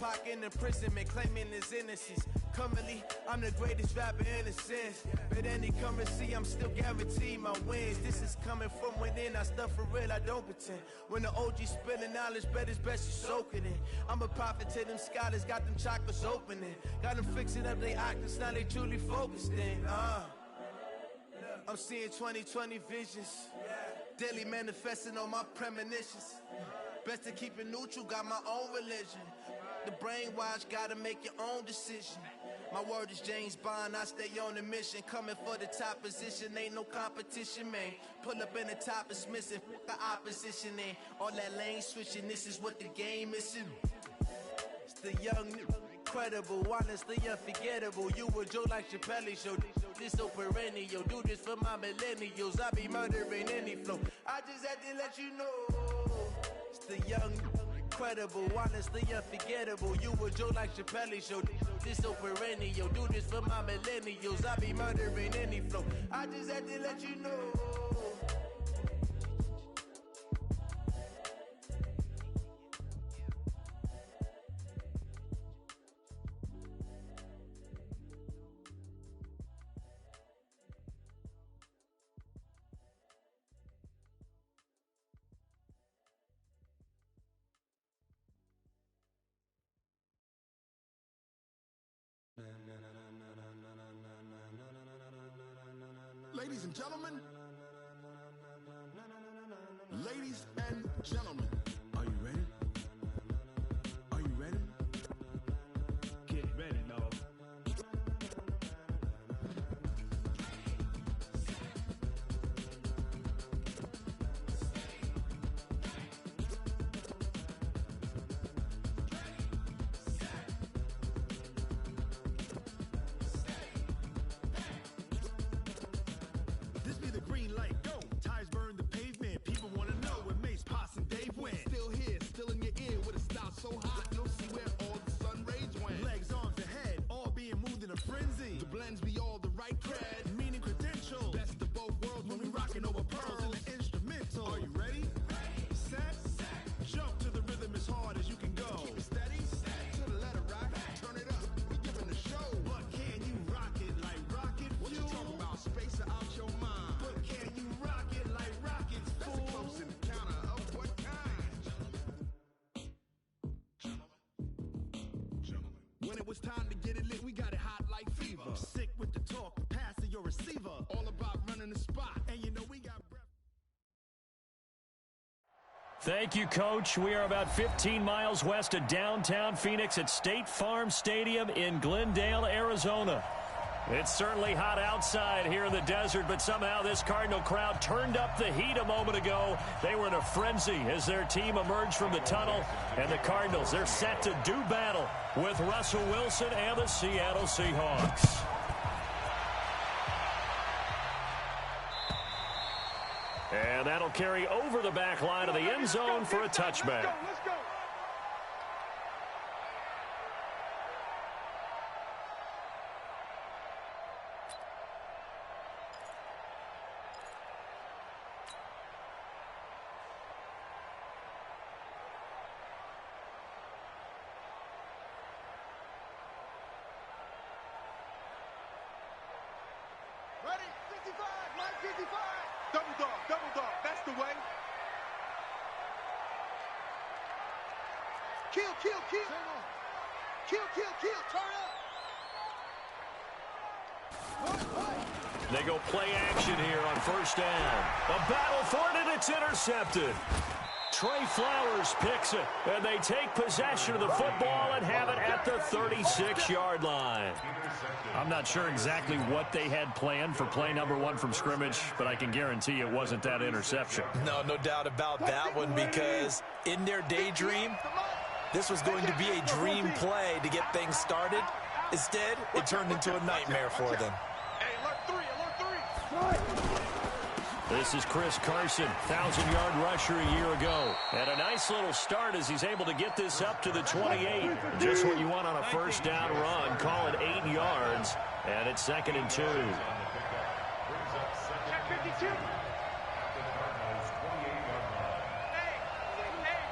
Pac in imprisonment, claiming his innocence. Currently, I'm the greatest rapper in a sense. But any currency, I'm still guaranteed my wins. This is coming from within, I stuff for real, I don't pretend. When the OG spilling knowledge, bet it's best you soak it in. I'm a prophet to them scholars, got them chakras opening. Got them fixing up they octaves, now they truly focused in. I'm seeing 2020 visions. Daily manifesting on my premonitions. Best to keep it neutral, got my own religion. The brainwash, gotta make your own decision. My word is James Bond, I stay on the mission. Coming for the top position, ain't no competition, man. Pull up in the top, it's missing, the opposition ain't. All that lane switching, this is what the game missing. It's the young, incredible, honestly unforgettable. You a Joe like Chappelle show. This so perennial, do this for my millennials. I be murdering any flow. I just had to let you know. It's the young, incredible, honestly unforgettable. You a Joe like Chappelle show. This so perennial, do this for my millennials. I be murdering any flow. I just had to let you know. Ladies and gentlemen, ladies and gentlemen, are you ready? Are you ready? Get ready, dog. This be the green light, go. Tires burn the pavement. People want to know where Mace, Potts, and Dave went. Still here, still in your ear with a style so hot. No see where all the sun rays went. Legs, arms, and head, all being moved in a frenzy. The blends be all the right cred, meaning credentials. Best of both worlds when we rocking over pearls in the instrumental. Are you ready? Set, jump to the rhythm as hard as you can go. Keep it steady, to the letter right. Turn it up, we giving the show. But can you rock it like rocket fuel? What you talking about? Space out your mind. But can you rock it like rockets, fool? That's a close encounter of what kind? Gentlemen. When it was time to get it lit, we got it hot like fever. Sick with the talk, pass to your receiver. All about running the spot, and you know we got breath. Thank you, Coach. We are about 15 miles west of downtown Phoenix at State Farm Stadium in Glendale, Arizona. It's certainly hot outside here in the desert, but somehow this Cardinal crowd turned up the heat a moment ago. They were in a frenzy as their team emerged from the tunnel, and the Cardinals, they're set to do battle with Russell Wilson and the Seattle Seahawks. And that'll carry over the back line of the end zone for a touchback. Let's go. Ready? 55, line 55. Double dog, that's the way. Kill. Kill, turn up. They go play action here on first down. A battle for it, and it's intercepted. Trey Flowers picks it, and they take possession of the football and have it at the 36-yard line. I'm not sure exactly what they had planned for play number one from scrimmage, but I can guarantee it wasn't that interception. No doubt about that one, because in their daydream, this was going to be a dream play to get things started. Instead, it turned into a nightmare for them. Hey, alert 3. This is Chris Carson, 1,000-yard rusher a year ago. And a nice little start as he's able to get this up to the 28. Just what you want on a first down run. Call it 8 yards, and it's 2nd and 2. Check 52. Hey,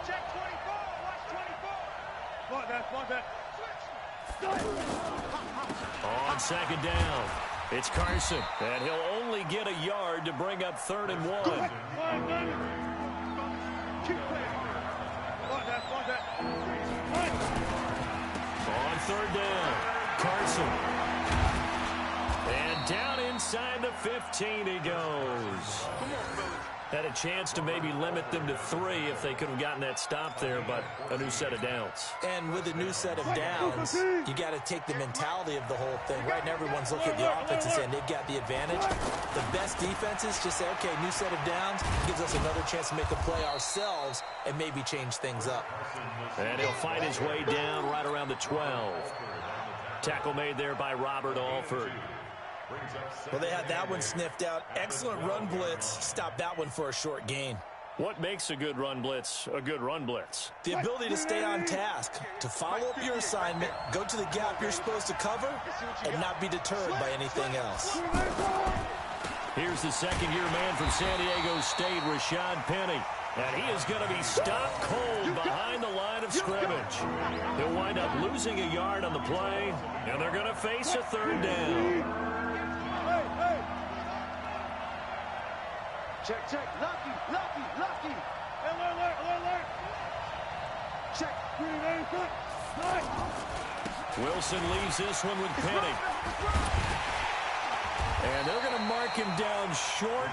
check 24. Watch 24. On second down, it's Carson, and he'll only get a yard to bring up 3rd and 1. On 3rd down, Carson. And down inside the 15 he goes. Had a chance to maybe limit them to 3 if they could have gotten that stop there, but a new set of downs. And with a new set of downs, you got to take the mentality of the whole thing. Right now, everyone's looking at the offense and saying they've got the advantage. The best defenses just say, okay, new set of downs gives us another chance to make a play ourselves and maybe change things up. And he'll fight his way down right around the 12. Tackle made there by Robert Alford. Well, they had that one sniffed out. Excellent run blitz. Stopped that one for a short gain. What makes a good run blitz a good run blitz? The ability to stay on task, to follow up your assignment, go to the gap you're supposed to cover, and not be deterred by anything else. Here's the second-year man from San Diego State, Rashad Penny. And he is going to be stopped cold behind the line of scrimmage. He'll wind up losing a yard on the play, and they're going to face a 3rd down. Check, check. Lucky. Alert. Check. Wilson leaves this one with Penny. And they're going to mark him down short,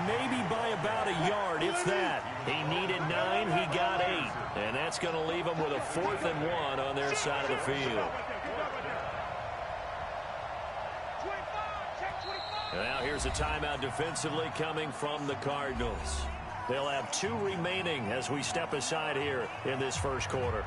maybe by about a yard, if that. He needed 9, he got 8. And that's going to leave him with a 4th and 1 on their side of the field. Now here's a timeout defensively coming from the Cardinals. They'll have 2 remaining as we step aside here in this first quarter.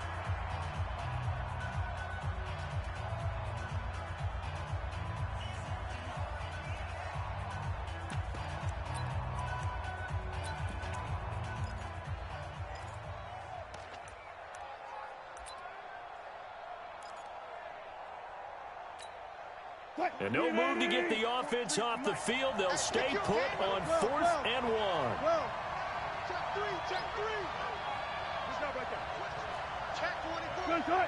And no move to get the offense off the field. They'll stay put on 4th and 1. Check 3. It's not right there. Check 24.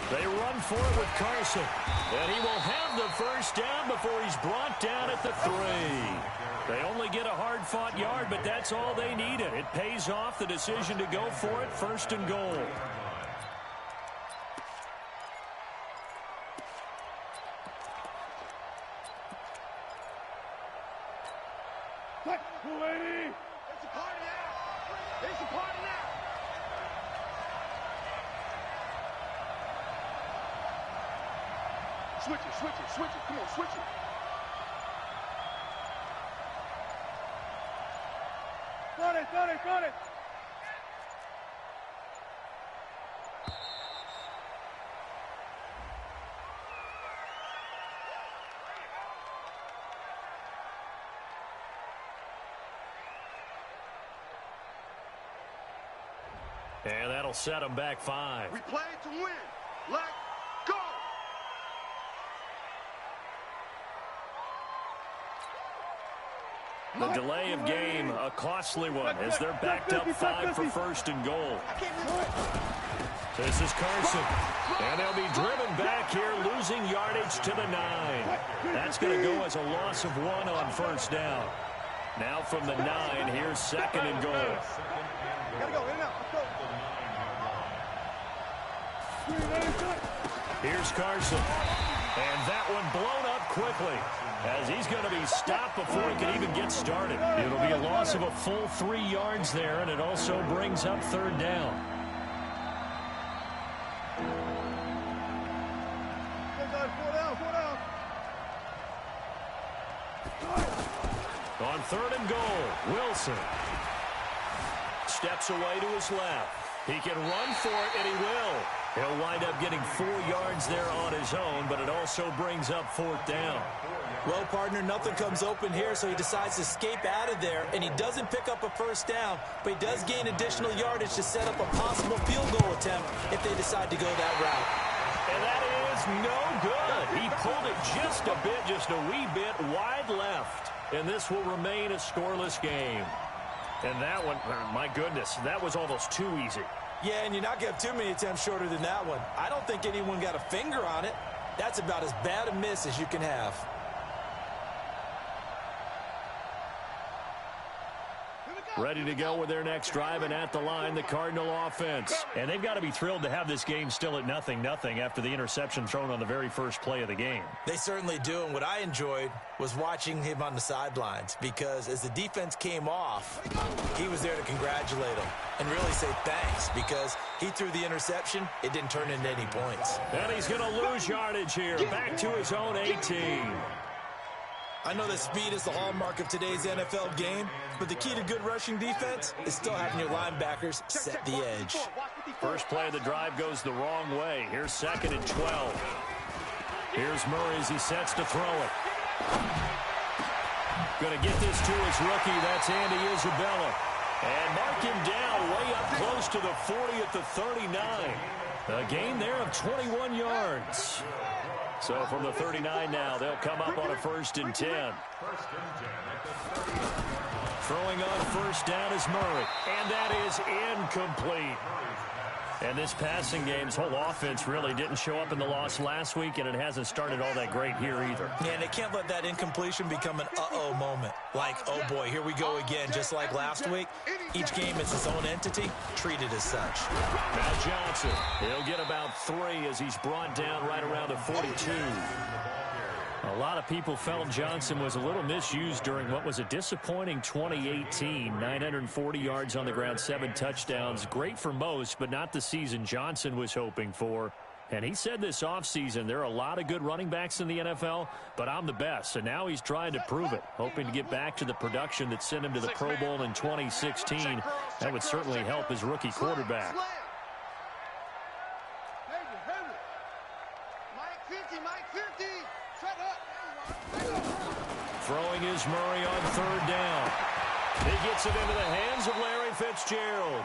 They run for it with Carson. And he will have the first down before he's brought down at the 3. They only get a hard-fought yard, but that's all they needed. It pays off the decision to go for it, 1st and goal. Switch it. Come on, switch it. Got it. And that'll set them back 5. We play to win. Let's go. The delay of game, a costly one, as they're backed up 5 for 1st and goal. This is Carson, and they'll be driven back here, losing yardage to the 9. That's going to go as a loss of 1 on 1st down. Now from the 9, here's 2nd and goal. Gotta go, in and out. Let's go. Here's Carson, and that one blown up quickly, as he's going to be stopped before he can even get started. It'll be a loss of a full 3 yards there, and it also brings up 3rd down. On 3rd and goal, Wilson steps away to his left. He can run for it, and he will. He'll wind up getting 4 yards there on his own, but it also brings up 4th down. Well, partner, nothing comes open here, so he decides to escape out of there, and he doesn't pick up a 1st down, but he does gain additional yardage to set up a possible field goal attempt if they decide to go that route. And that is no good. He pulled it just a bit, just a wee bit wide left, and this will remain a scoreless game. And that one, my goodness, that was almost too easy. Yeah, and you're not going to have too many attempts shorter than that one. I don't think anyone got a finger on it. That's about as bad a miss as you can have. Ready to go with their next drive, and at the line, the Cardinal offense. And they've got to be thrilled to have this game still at 0-0 after the interception thrown on the very first play of the game. They certainly do, and what I enjoyed was watching him on the sidelines, because as the defense came off, he was there to congratulate them and really say thanks, because he threw the interception. It didn't turn into any points. And he's going to lose yardage here, back to his own 18. I know that speed is the hallmark of today's NFL game, but the key to good rushing defense is still having your linebackers set the edge. First play of the drive goes the wrong way. Here's 2nd and 12. Here's Murray as he sets to throw it. Going to get this to his rookie. That's Andy Isabella. And mark him down way up close to the 40 at the 39. A gain there of 21 yards. So from the 39 now, they'll come up on a 1st and 10. Throwing on first down is Murray. And that is incomplete. And this passing game's whole offense really didn't show up in the loss last week, and it hasn't started all that great here either. Yeah, and they can't let that incompletion become an uh-oh moment. Like, oh boy, here we go again, just like last week. Each game is its own entity, treated as such. Now Johnson, he'll get about 3 as he's brought down right around the 42. A lot of people felt Johnson was a little misused during what was a disappointing 2018. 940 yards on the ground, 7 touchdowns. Great for most, but not the season Johnson was hoping for. And he said this offseason, there are a lot of good running backs in the NFL, but I'm the best. And now he's trying to prove it, hoping to get back to the production that sent him to the Pro Bowl in 2016. That would certainly help his rookie quarterback. Throwing is Murray on 3rd down. He gets it into the hands of Larry Fitzgerald.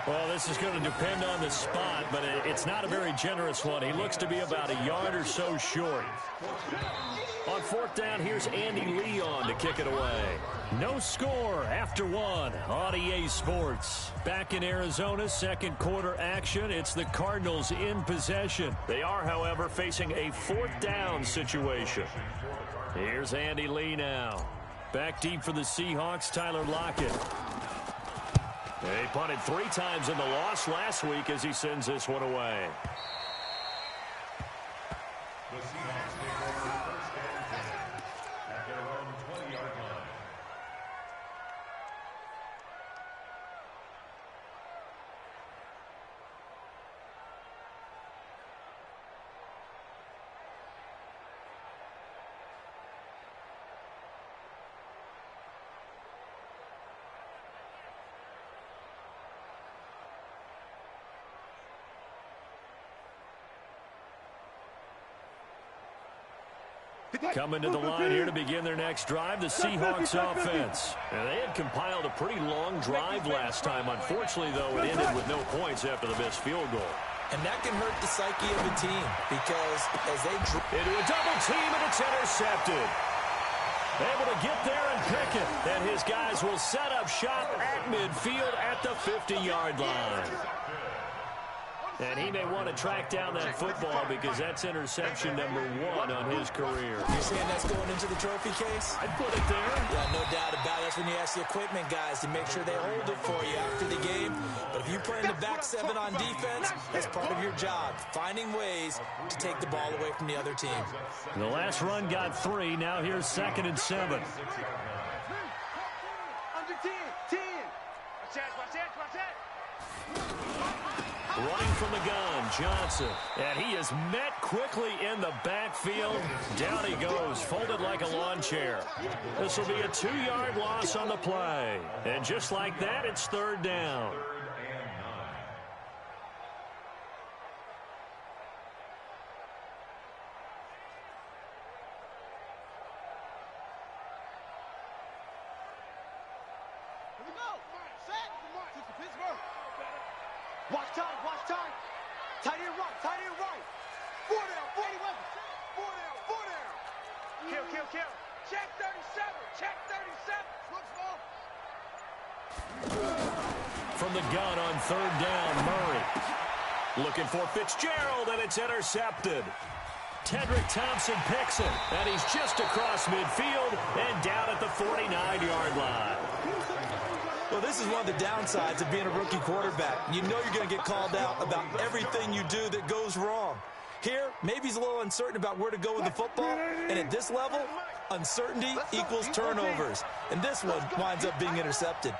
Well, this is going to depend on the spot, but it's not a very generous one. He looks to be about a yard or so short. On 4th down, here's Andy Leon to kick it away. No score after 1 on EA Sports. Back in Arizona, 2nd quarter action. It's the Cardinals in possession. They are, however, facing a 4th down situation. Here's Andy Lee now. Back deep for the Seahawks, Tyler Lockett. They punted 3 times in the loss last week as he sends this one away. The Seahawks take over 1st and 10 at their own 20-yard line. Coming to the line here to begin their next drive, the Seahawks offense. And they had compiled a pretty long drive last time. Unfortunately, though, it ended with no points after the missed field goal. And that can hurt the psyche of a team, because as they into a double team, and it's intercepted. Able to get there and pick it. And his guys will set up shop at midfield at the 50-yard line. And he may want to track down that football because that's interception number 1 on his career. You're saying that's going into the trophy case? I'd put it there. Yeah, no doubt about it. That's when you ask the equipment guys to make sure they hold it for you after the game. But if you play in the back 7 on defense, that's part of your job, finding ways to take the ball away from the other team. The last run got 3. Now here's 2nd and 7. Under 10, 10. Watch that. Running from the gun, Johnson. And he is met quickly in the backfield. Down he goes, folded like a lawn chair. This will be a 2-yard loss on the play. And just like that, it's 3rd down. Watch time, watch time. Tight end right, tight end right. 4 down, 41. 4 down, 4 down. Kill. Check 37, check 37. Looks ball. From the gun on third down, Murray. Looking for Fitzgerald, and it's intercepted. Tedrick Thompson picks it, and he's just across midfield and down at the 49-yard line. Well, this is one of the downsides of being a rookie quarterback. You know you're going to get called out about everything you do that goes wrong. Here, maybe he's a little uncertain about where to go with the football, and at this level, uncertainty equals turnovers. And this one winds up being intercepted.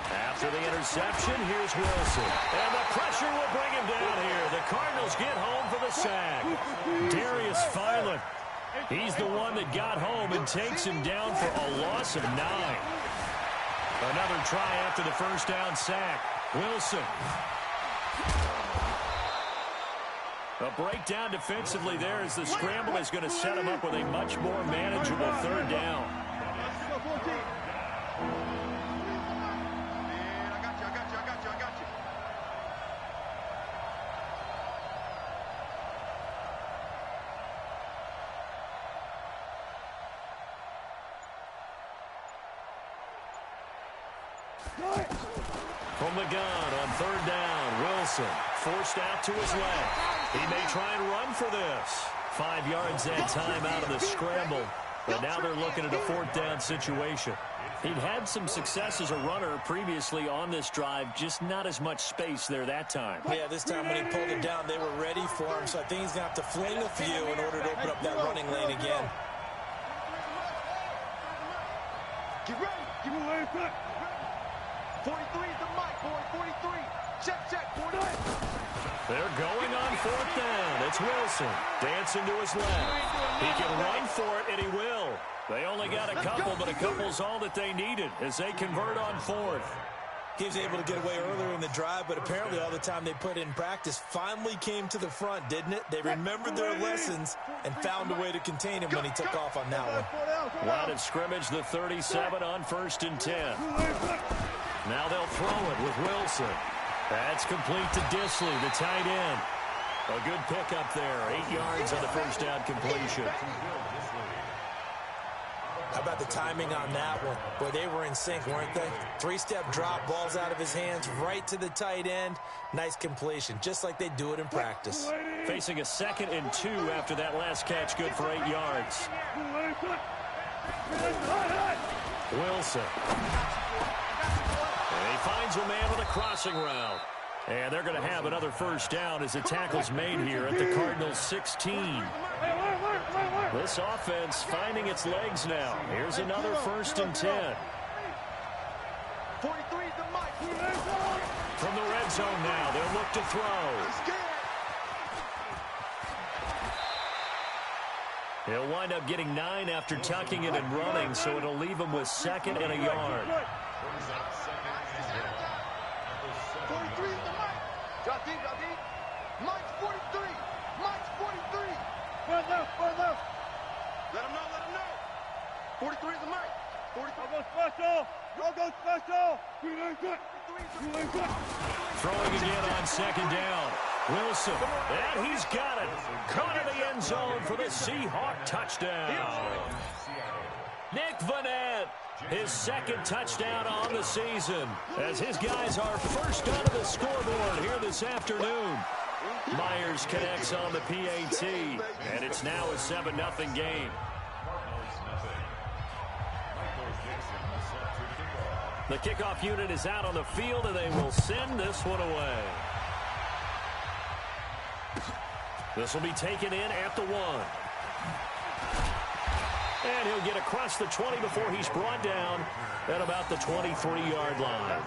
After the interception, here's Wilson. And the pressure will bring him down here. The Cardinals get home for the sack. Darius Philon. He's the one that got home and takes him down for a loss of 9. Another try after the first down sack. Wilson. A breakdown defensively there as the scramble is going to set him up with a much more manageable third down. From the gun on third down, Wilson forced out to his left. He may try and run for this. 5 yards that time out of the scramble, but now they're looking at a fourth down situation. He'd had some success as a runner previously on this drive, just not as much space there that time. Yeah, this time when he pulled it down, they were ready for him, so I think he's going to have to fling a few in order to open up that running lane again. Get ready. Give me a 43 is the mic, boy. 43. Check, 49. They're going on fourth down. It's Wilson dancing to his left. He can run for it, and he will. They only got a couple, but a couple's all that they needed as they convert on fourth. He was able to get away earlier in the drive, but apparently all the time they put in practice finally came to the front, didn't it? They remembered their lessons and found a way to contain him when he took off on that one. Line of scrimmage, the 37 on 1st and 10. Now they'll throw it with Wilson. That's complete to Disley, the tight end. A good pickup there. 8 yards on the first down completion. How about the timing on that one? Boy, they were in sync, weren't they? 3-step drop, balls out of his hands, right to the tight end. Nice completion, just like they do it in practice. Facing a 2nd and 2 after that last catch, good for 8 yards. Wilson. And he finds a man with a crossing route. And they're going to have another first down as the tackle's made here at the Cardinals' 16. This offense finding its legs now. Here's another 1st and 10. 43 is the mic. From the red zone now, they'll look to throw. He'll wind up getting 9 after tucking it and running, so it'll leave him with 2nd and a yard. 43 is the mic. Drop deep. Mike's 43. Mike's 43. Run left. Let him know. 43 is the mic. 43. I'll go special. Throwing again on 2nd down. Wilson, and he's got it. Caught in the end zone for the Seahawk touchdown. Nick Vanette, his 2nd touchdown on the season, as his guys are first onto the scoreboard here this afternoon. Myers connects on the PAT, and it's now a 7-0 game. The kickoff unit is out on the field, and they will send this one away. This will be taken in at the 1. And he'll get across the 20 before he's brought down at about the 23-yard line.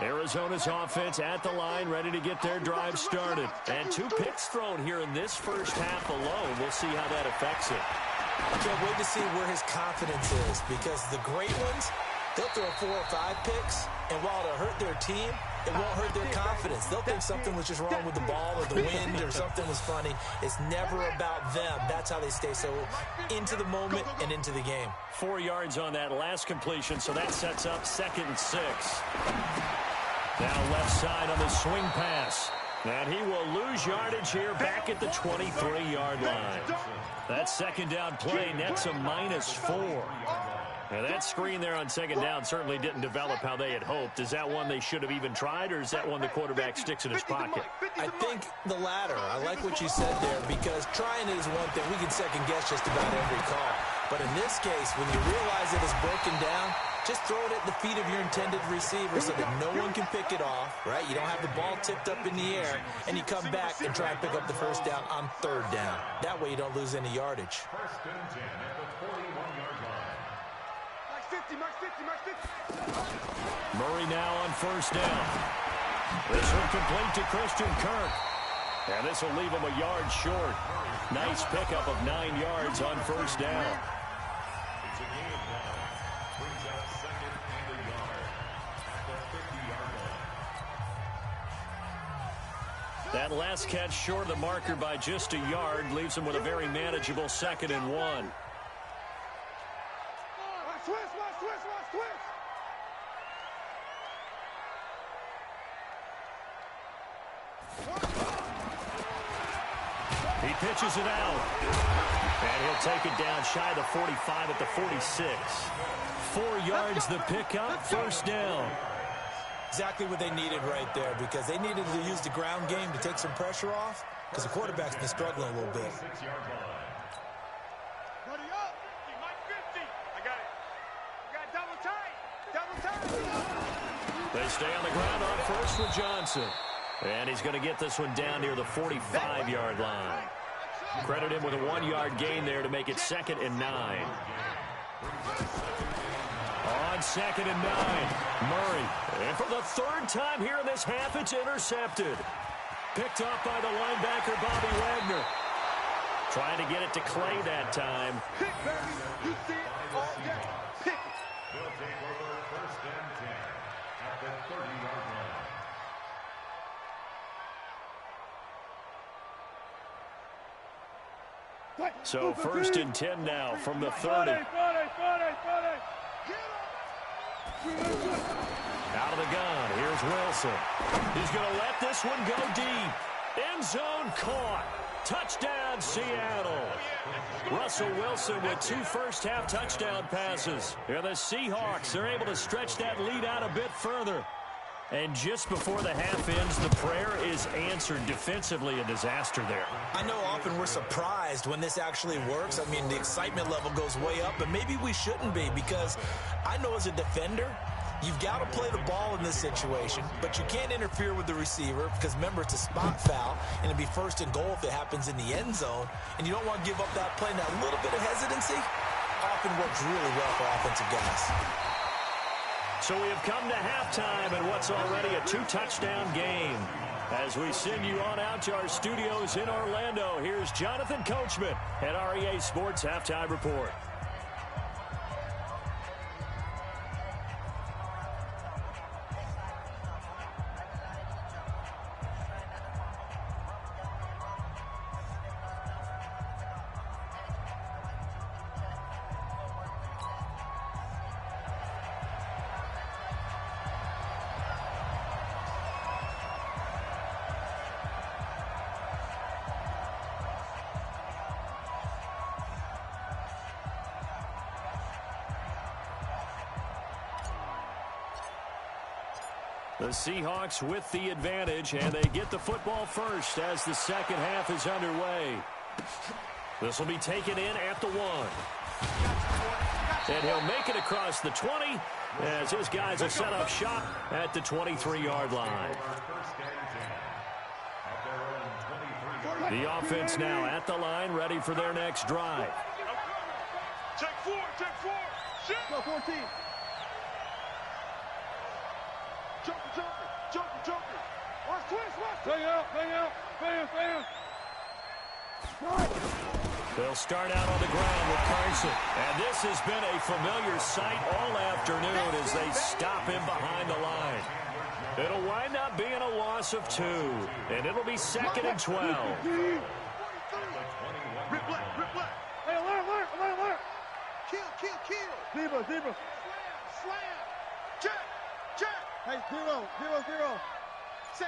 Arizona's offense at the line, ready to get their drive started. And 2 picks thrown here in this first half alone. We'll see how that affects it. I can't wait to see where his confidence is, because the great ones, they'll throw 4 or 5 picks, and while it'll hurt their team, it won't hurt their confidence. They'll think something was just wrong with the ball or the wind or something was funny. It's never about them. That's how they stay so into the moment and into the game. 4 yards on that last completion, so that sets up 2nd and 6. Now left side on the swing pass. And he will lose yardage here back at the 23-yard line. That second down play nets a -4. Now, that screen there on second down certainly didn't develop how they had hoped. Is that one they should have even tried, or is that one the quarterback sticks in his pocket? I think the latter. I like what you said there, because trying it is one thing. We can second-guess just about every call. But in this case, when you realize it is broken down, just throw it at the feet of your intended receiver so that no one can pick it off, right? You don't have the ball tipped up in the air, and you come back and try and pick up the first down on third down. That way you don't lose any yardage. First and 10 at the 41-yard line. Max 50. Murray now on first down. This one complete to Christian Kirk. And this will leave him a yard short. Nice pickup of 9 yards on first down. It's a gain of 9. Brings up second and a yard at the 50-yard line. That last catch short of the marker by just a yard leaves him with a very manageable 2nd and 1. Switch. He pitches it out. And he'll take it down shy of the 45 at the 46. 4 yards the pickup, first down. Exactly what they needed right there, because they needed to use the ground game to take some pressure off, because the quarterback's been struggling a little bit. 6-yard line. Buddy up. Mike 50. I got it. Double tight. They stay on the ground on first with Johnson. And he's going to get this one down near the 45-yard line. Credit him with a 1-yard gain there to make it 2nd and 9. On 2nd and 9, Murray. And for the 3rd time here in this half, it's intercepted. Picked off by the linebacker, Bobby Wagner. Trying to get it to Clay that time. Pick, baby. You see it all day. Pick it. They'll take over first and 10 at the 30-yard line. So 1st and 10 now from the 30. Out of the gun, here's Wilson. He's going to let this one go deep. End zone caught. Touchdown, Seattle. Russell Wilson with 2 first-half touchdown passes. And the Seahawks, they're able to stretch that lead out a bit further. And just before the half ends, the prayer is answered. Defensively, a disaster there. I know often we're surprised when this actually works. I mean, the excitement level goes way up, but maybe we shouldn't be, because I know as a defender, you've got to play the ball in this situation, but you can't interfere with the receiver because, remember, it's a spot foul, and it'd be 1st and goal if it happens in the end zone, and you don't want to give up that play. Now, a little bit of hesitancy often works really well for offensive guys. So we have come to halftime in what's already a 2-touchdown game. As we send you on out to our studios in Orlando, here's Jonathan Coachman at REA Sports Halftime Report. The Seahawks with the advantage, and they get the football first as the second half is underway. This will be taken in at the 1. And he'll make it across the 20 as his guys will set up shop at the 23-yard line. The offense now at the line, ready for their next drive. Take 4. Shoot. Go 14. Jumping. Watch twist. Bang out. They'll start out on the ground with Carson. And this has been a familiar sight all afternoon as they stop him behind the line. It'll wind up being a loss of 2. And it'll be 2nd and 12. Rip left. Hey, alert. Kill. Zebra. Slam. Check. Hey, 0. Say.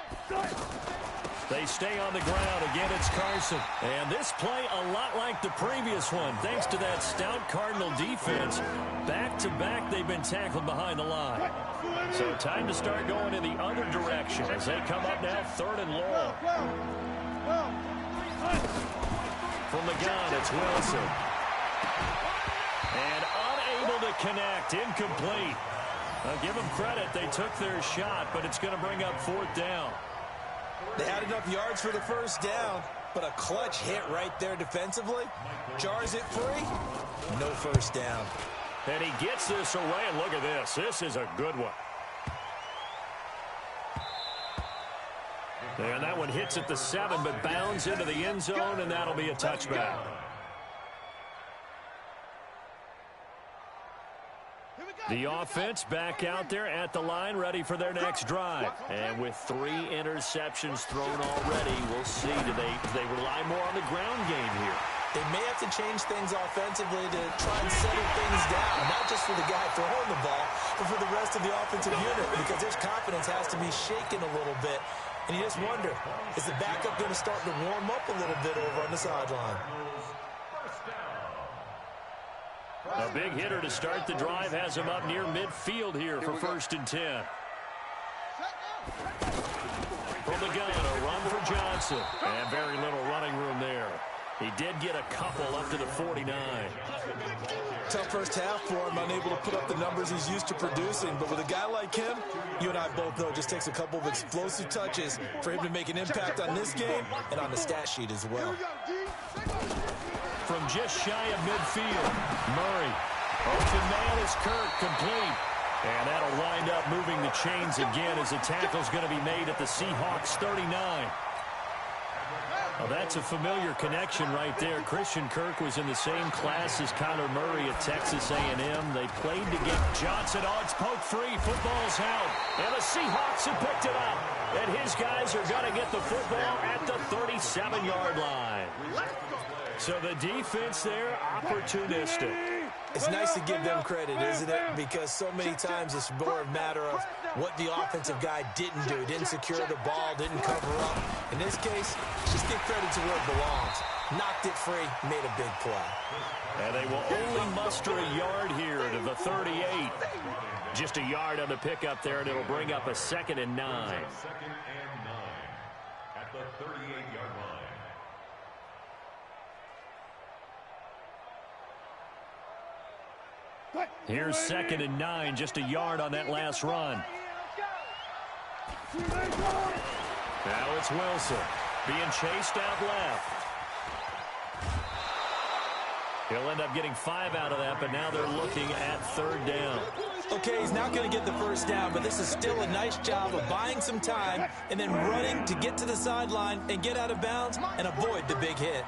They stay on the ground. Again, it's Carson. And this play a lot like the previous one. Thanks to that stout Cardinal defense. Back-to-back, they've been tackled behind the line. So time to start going in the other direction as they come up now 3rd and long. From the gun, it's Wilson. And unable to connect. Incomplete. I'll give them credit. They took their shot, but it's going to bring up 4th down. They had enough yards for the first down, but a clutch hit right there defensively. Jars it free. No first down. And he gets this away, and look at this. This is a good one. And that one hits at the 7, but bounds into the end zone, and that'll be a touchback. The offense back out there at the line, ready for their next drive. And with 3 interceptions thrown already, we'll see. Do they rely more on the ground game here? They may have to change things offensively to try and settle things down, not just for the guy throwing the ball, but for the rest of the offensive unit, because their confidence has to be shaken a little bit. And you just wonder, is the backup going to start to warm up a little bit over on the sideline? A big hitter to start the drive has him up near midfield here for 1st and 10. From the gun, a run for Johnson. And very little running room there. He did get a couple up to the 49. Tough first half for him, unable to put up the numbers he's used to producing. But with a guy like him, you and I both know it just takes a couple of explosive touches for him to make an impact on this game and on the stat sheet as well. From just shy of midfield, Murray. Open man is Kirk, complete. And that'll wind up moving the chains again as the tackle's going to be made at the Seahawks 39. Well, that's a familiar connection right there. Christian Kirk was in the same class as Kyler Murray at Texas A&M. They played together. Johnson, oh, it's poked free. Football's out. And the Seahawks have picked it up. And his guys are going to get the football at the 37-yard line. So the defense there, opportunistic. It's nice to give them credit, isn't it? Because so many times it's more a matter of what the offensive guy didn't do. Didn't secure the ball, didn't cover up. In this case, just give credit to where it belongs. Knocked it free, made a big play. And they will only muster a yard here to the 38. Just a yard on the pickup there, and it'll bring up a 2nd and 9. 2nd and 9 at the 38-yard line. Here's 2nd and 9, just a yard on that last run. Now it's Wilson being chased out left. He'll end up getting 5 out of that, but now they're looking at 3rd down. Okay, he's not going to get the first down, but this is still a nice job of buying some time and then running to get to the sideline and get out of bounds and avoid the big hit.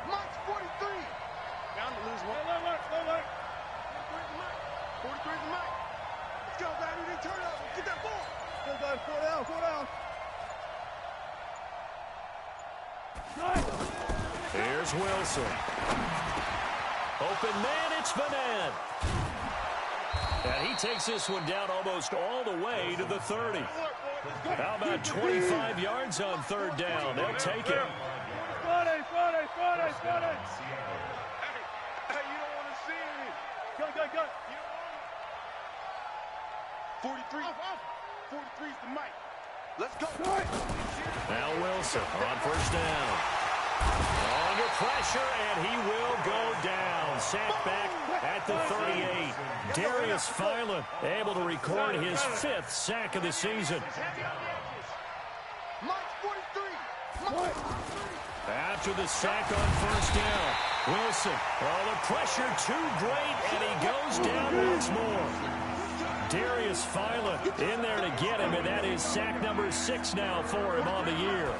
Here's Wilson. Open man, it's Vanette. And he takes this one down almost all the way to the 30. How about 25 yards on 3rd down? They'll take it. Hey, you don't want to see it. Go. 43. 43 is the mic. Let's go. Now Wilson on 1st down. Under pressure, and he will go down. Sacked back at the 38. Darius Philon able to record his 5th sack of the season. After the sack on 1st down, Wilson. Oh, the pressure too great, and he goes down once more. Darius Philon in there to get him, and that is sack number 6 now for him on the year.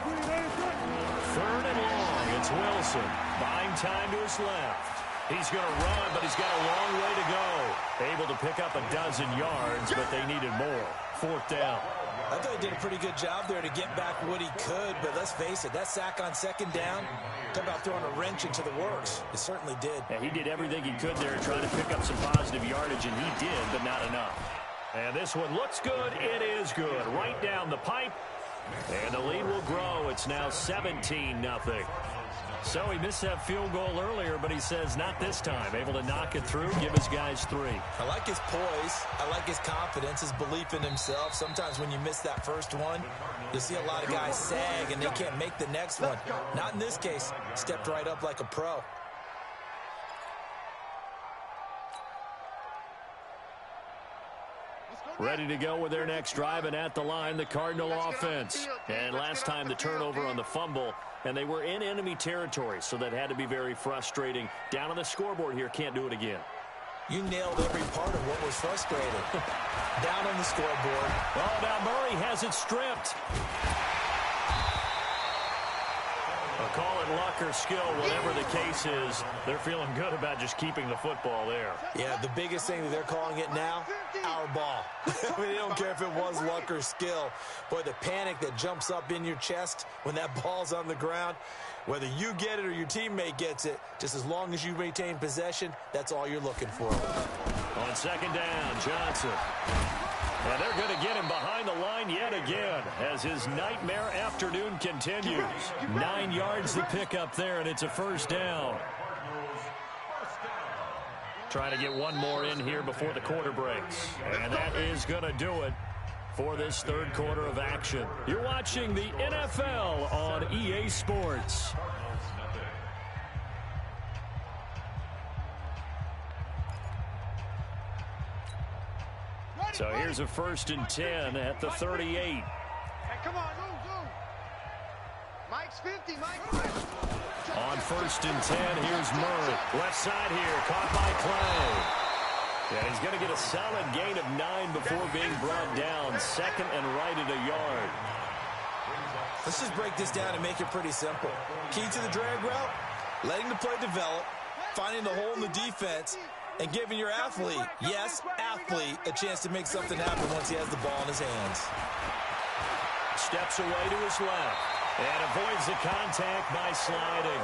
3rd and long, it's Wilson. Buying time to his left. He's going to run, but he's got a long way to go. Able to pick up a dozen yards, but they needed more. 4th down. I thought he did a pretty good job there to get back what he could, but let's face it, that sack on 2nd down, talk about throwing a wrench into the works. It certainly did. Yeah, he did everything he could there trying to pick up some positive yardage, and he did, but not enough. And this one looks good. It is good. Right down the pipe. And the lead will grow. It's now 17-0. So he missed that field goal earlier, but he says not this time. Able to knock it through, give his guys 3. I like his poise. I like his confidence, his belief in himself. Sometimes when you miss that first one, you'll see a lot of guys sag and they can't make the next one. Not in this case. Stepped right up like a pro. Ready to go with their next drive, and at the line, the Cardinal offense. And last time, the turnover on the fumble, and they were in enemy territory, so that had to be very frustrating. Down on the scoreboard here, can't do it again. You nailed every part of what was frustrating. Down on the scoreboard. Oh, now Murray has it stripped. Call it luck or skill, whatever the case is. They're feeling good about just keeping the football there. Yeah, the biggest thing that they're calling it now, our ball. I mean, they don't care if it was luck or skill. Boy, the panic that jumps up in your chest when that ball's on the ground, whether you get it or your teammate gets it, just as long as you maintain possession, that's all you're looking for. On second down, Johnson. And they're going to get him behind the line yet again as his nightmare afternoon continues. 9 yards to pick up there, and it's a first down. Trying to get one more in here before the quarter breaks. And that is going to do it for this third quarter of action. You're watching the NFL on EA Sports. So here's a 1st and 10 at the 38. Hey, come on, go. Mike's 50, Mike. On 1st and 10, here's Murray. Left side here, caught by Clay. Yeah, he's going to get a solid gain of 9 before being brought down. Second and right at a yard. Let's just break this down and make it pretty simple. Key to the drag route, letting the play develop, finding the hole in the defense, and giving your athlete, yes, athlete, a chance to make something happen once he has the ball in his hands. Steps away to his left and avoids the contact by sliding.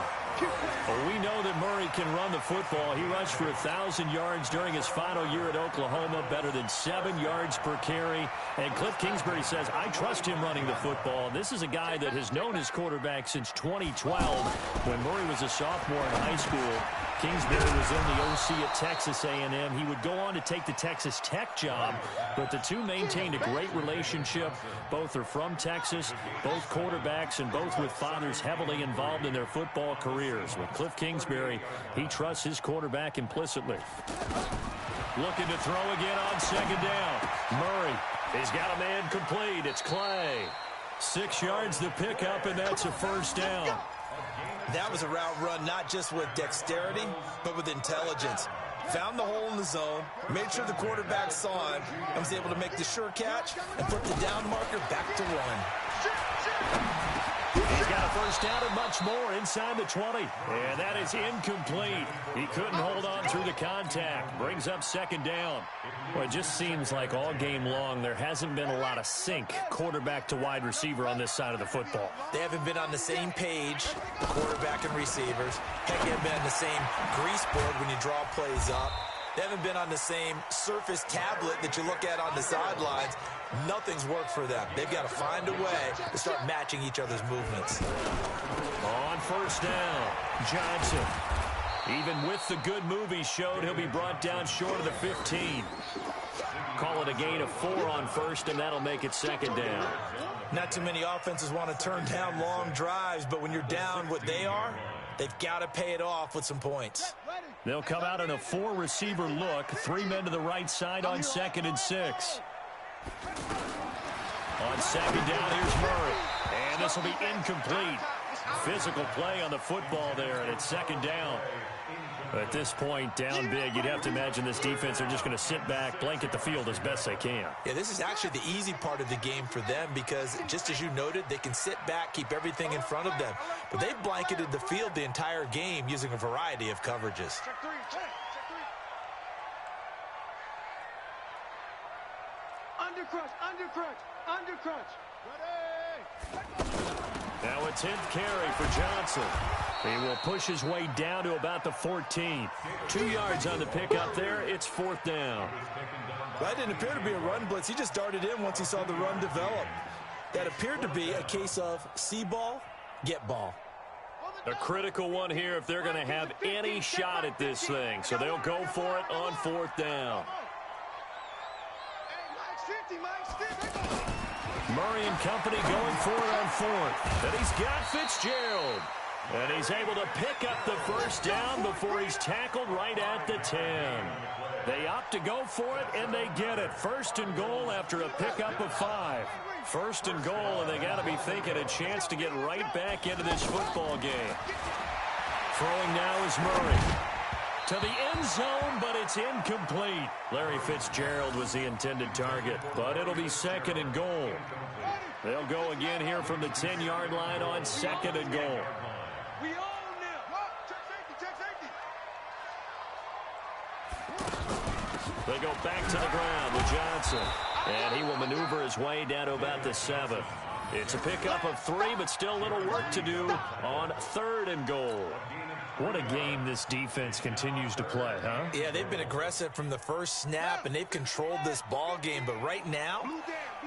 Well, we know that Murray can run the football. He rushed for 1,000 yards during his final year at Oklahoma, better than 7 yards per carry. And Cliff Kingsbury says, I trust him running the football. This is a guy that has known his quarterback since 2012 when Murray was a sophomore in high school. Kingsbury was in the OC at Texas A&M. He would go on to take the Texas Tech job, but the two maintained a great relationship. Both are from Texas, both quarterbacks, and both with fathers heavily involved in their football careers. With Cliff Kingsbury, he trusts his quarterback implicitly. Looking to throw again on second down. Murray, he's got a man complete. It's Clay. 6 yards to pick up, and that's a first down. That was a route run not just with dexterity, but with intelligence. Found the hole in the zone, made sure the quarterback saw him, and was able to make the sure catch and put the down marker back to run. He's got a first down and much more inside the 20. And that is incomplete. He couldn't hold on through the contact. Brings up second down. Well, it just seems like all game long there hasn't been a lot of sync quarterback to wide receiver on this side of the football. They haven't been on the same page, the quarterback and receivers. Heck, they haven't been on the same grease board when you draw plays up. They haven't been on the same surface tablet that you look at on the sidelines. Nothing's worked for them. They've got to find a way to start matching each other's movements. On first down, Johnson. Even with the good move he showed, he'll be brought down short of the 15. Call it a gain of 4 on first, and that'll make it second down. Not too many offenses want to turn down long drives, but when you're down what they are, they've got to pay it off with some points. They'll come out in a 4-receiver look. 3 men to the right side on 2nd and 6. On second down, here's Murray. And this will be incomplete. Physical play on the football there, and it's second down. At this point, down big, you'd have to imagine this defense are just going to sit back, blanket the field as best they can. Yeah, this is actually the easy part of the game for them because, just as you noted, they can sit back, keep everything in front of them. But they've blanketed the field the entire game using a variety of coverages. Check three. Undercrunch. Now a 10th carry for Johnson. He will push his way down to about the 14. 2 yards on the pickup there. It's 4th down. That didn't appear to be a run blitz. He just darted in once he saw the run develop. that appeared to be a case of see ball, get ball. A critical one here if they're going to have any shot at this thing. So they'll go for it on 4th down. Murray and company going for it on 4th. And he's got Fitzgerald. And he's able to pick up the first down before he's tackled right at the 10. They opt to go for it, and they get it. 1st and goal after a pickup of 5. 1st and goal, and they got to be thinking a chance to get right back into this football game. Throwing now is Murray. To the end zone, but it's incomplete. Larry Fitzgerald was the intended target, but it'll be 2nd and goal. They'll go again here from the 10-yard line on 2nd and goal. We own them. Check safety. They go back to the ground with Johnson. And he will maneuver his way down to about the 7. It's a pickup of 3, but still a little work to do on 3rd and goal. What a game this defense continues to play, huh? Yeah, they've been aggressive from the first snap, and they've controlled this ball game. But right now,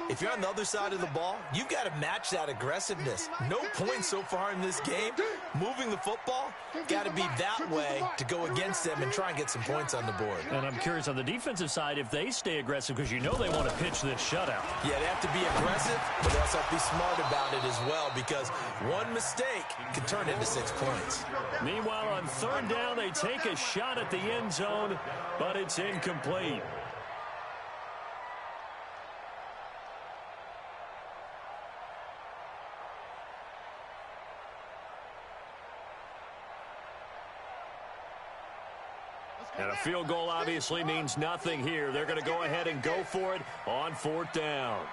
if you're on the other side of the ball, you've got to match that aggressiveness. No points so far in this game. Moving the football, got to be that way to go against them and try and get some points on the board. And I'm curious on the defensive side if they stay aggressive, because you know they want to pitch this shutout. Yeah, they have to be aggressive, but they also have to be smart about it as well, because one mistake can turn into 6 points. Meanwhile, on 3rd down, they take a shot at the end zone, but it's incomplete. And a field goal obviously means nothing here. They're going to go ahead and go for it on 4th down.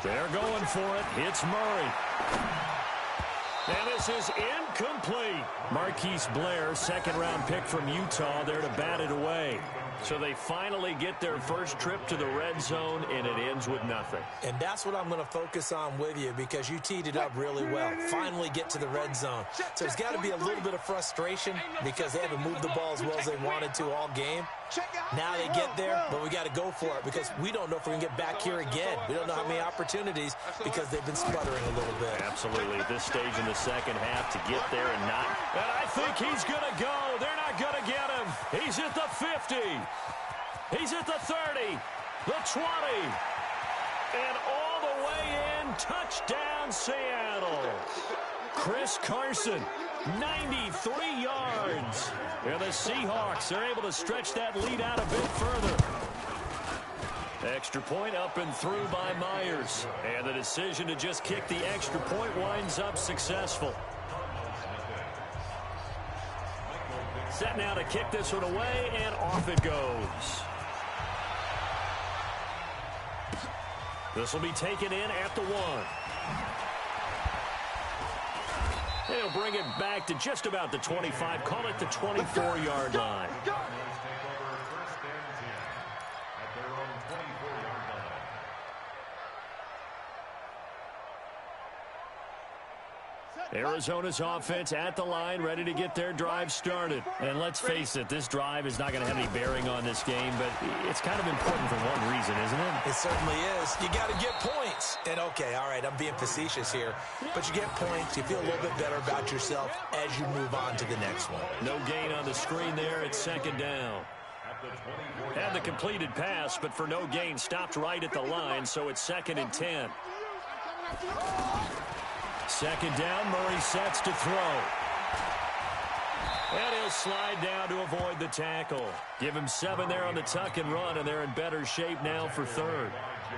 They're going for it. It's Murray. And this is incomplete. Marquise Blair, 2nd-round pick from Utah, there to bat it away. So they finally get their first trip to the red zone, and it ends with nothing. And that's what I'm going to focus on with you, because you teed it up really well. Finally get to the red zone. So there's got to be a little bit of frustration because they haven't moved the ball as well as they wanted to all game. Now they get there, but we got to go for it because we don't know if we're going to get back here again. We don't know how many opportunities because they've been sputtering a little bit. Absolutely. At this stage in the second half to get there and not. And I think he's going to go. They're not going to get him. He's at the 50. He's at the 30, the 20, and all the way in. Touchdown, Seattle. Chris Carson, 93 yards. And the Seahawks are able to stretch that lead out a bit further. Extra point up and through by Myers. And the decision to just kick the extra point winds up successful. Set now to kick this one away, and off it goes. This will be taken in at the 1. They'll bring it back to just about the 25. Call it the 24-yard line. Arizona's offense at the line, ready to get their drive started. And let's face it, this drive is not going to have any bearing on this game, but it's kind of important for one reason, isn't it? It certainly is. You got to get points. And, okay, all right, I'm being facetious here, but you get points. You feel a little bit better about yourself as you move on to the next one. No gain on the screen there. It's 2nd down. Had the completed pass, but for no gain, stopped right at the line, so it's 2nd and 10. 2nd down, Murray sets to throw. And he'll slide down to avoid the tackle. Give him 7 there on the tuck and run, and they're in better shape now for 3rd.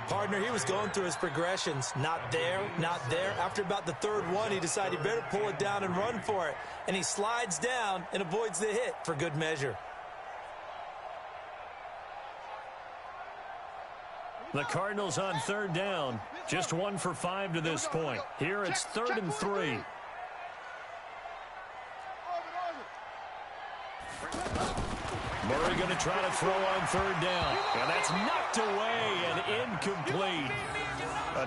Partner, he was going through his progressions. Not there, not there. After about the 3rd one, he decided he better pull it down and run for it. And he slides down and avoids the hit for good measure. The Cardinals on 3rd down. Just 1 for 5 to this point. Here it's 3rd and 3. Murray going to try to throw on 3rd down. And that's knocked away and incomplete.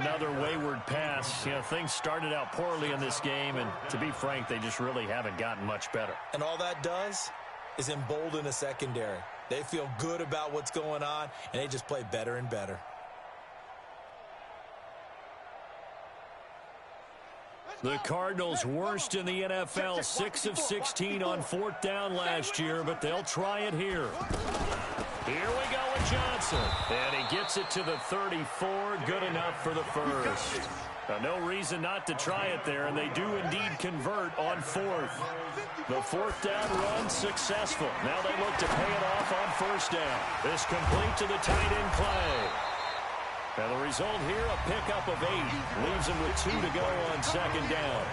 Another wayward pass. You know, things started out poorly in this game, and to be frank, they just really haven't gotten much better. And all that does is embolden the secondary. They feel good about what's going on, and they just play better and better. The Cardinals worst in the NFL, 6 of 16 on 4th down last year, but they'll try it here. Here we go with Johnson. And he gets it to the 34. Good enough for the first. No reason not to try it there, and they do indeed convert on 4th. The 4th down run successful. Now they look to pay it off on 1st down. This complete to the tight end Clay. And the result here, a pickup of 8. Leaves him with 2 to go on 2nd down.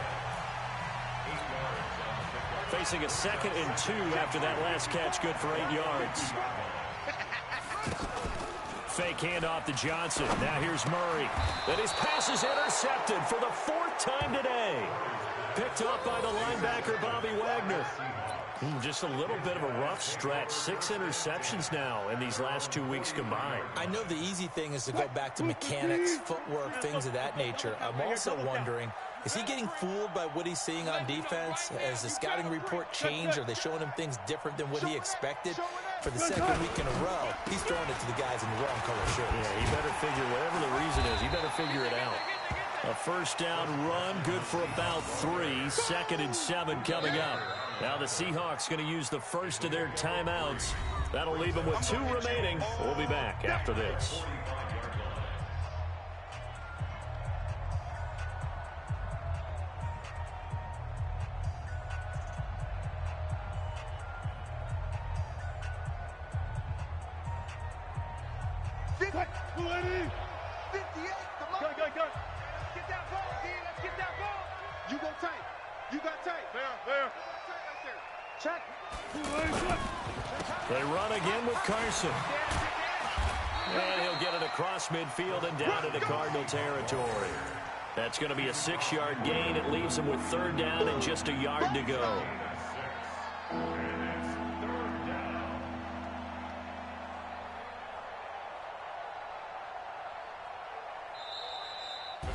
Facing a 2nd and 2 after that last catch, good for 8 yards. Fake handoff to Johnson. Now here's Murray. And his pass is intercepted for the 4th time today. Picked up by the linebacker, Bobby Wagner. Just a little bit of a rough stretch. 6 interceptions now in these last 2 weeks combined. I know the easy thing is to go back to mechanics, footwork, things of that nature. I'm also wondering, is he getting fooled by what he's seeing on defense? Has the scouting report changed? Are they showing him things different than what he expected? For the 2nd week in a row, he's throwing it to the guys in the wrong color shirts. Yeah, he better figure, whatever the reason is, he better figure it out. A 1st down run, good for about 3. 2nd and 7 coming up. Now the Seahawks going to use the first of their timeouts. That'll leave them with 2 remaining. We'll be back after this. They run again with Carson. And he'll get it across midfield and down into Cardinal territory. That's going to be a 6-yard gain. It leaves him with 3rd down and just a yard to go.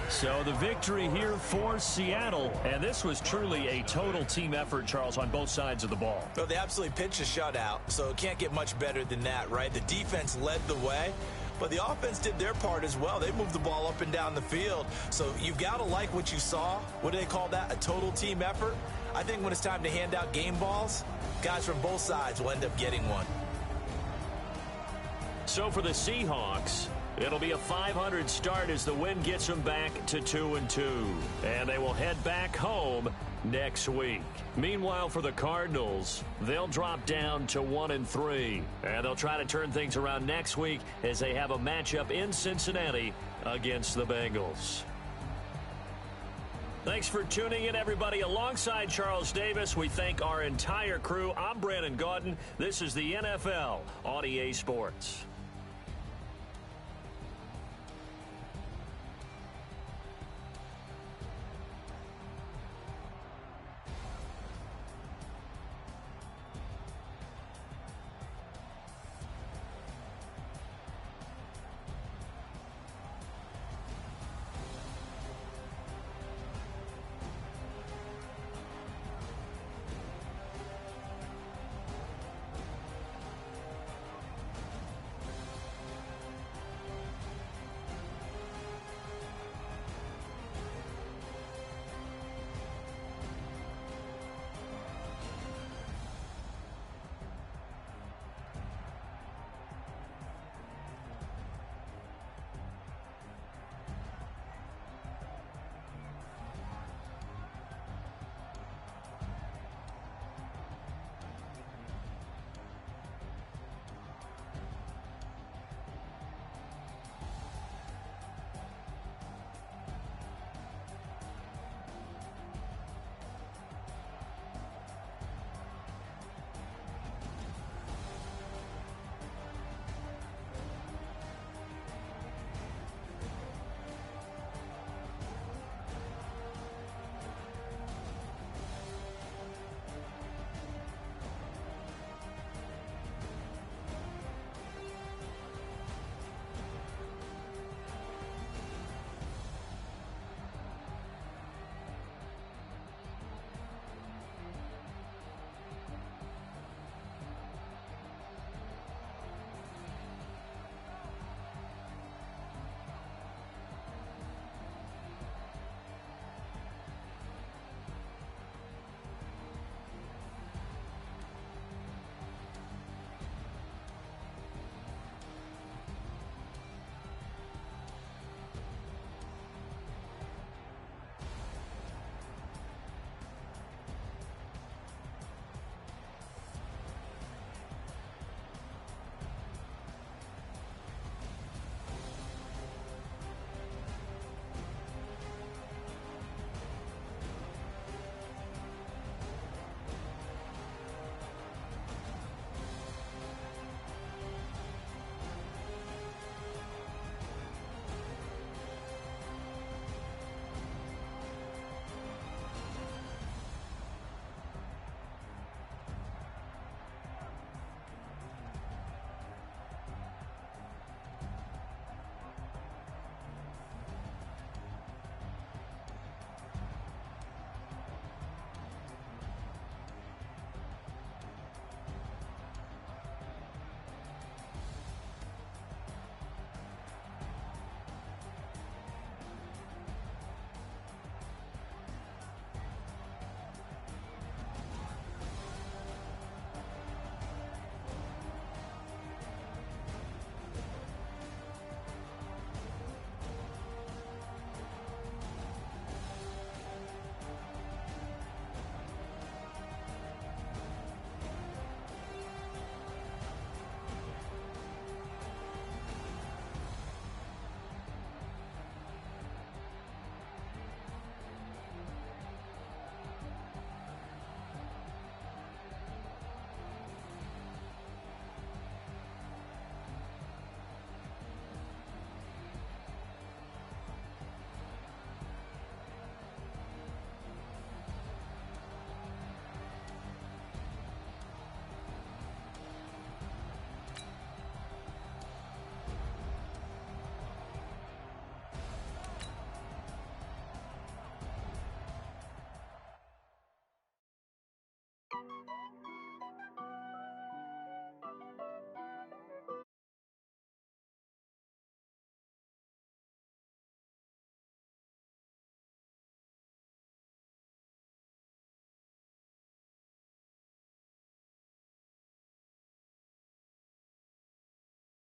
So the victory here for Seattle, and this was truly a total team effort, Charles, on both sides of the ball. Well, they absolutely pitched a shutout, so it can't get much better than that, right? The defense led the way, but the offense did their part as well. They moved the ball up and down the field, so you've got to like what you saw. What do they call that? A total team effort? I think when it's time to hand out game balls, guys from both sides will end up getting one. So for the Seahawks, it'll be a 500 start as the win gets them back to 2-2. And they will head back home next week. Meanwhile, for the Cardinals, they'll drop down to 1-3. And they'll try to turn things around next week as they have a matchup in Cincinnati against the Bengals. Thanks for tuning in, everybody. Alongside Charles Davis, we thank our entire crew. I'm Brandon Gaudin. This is the NFL on EA Sports.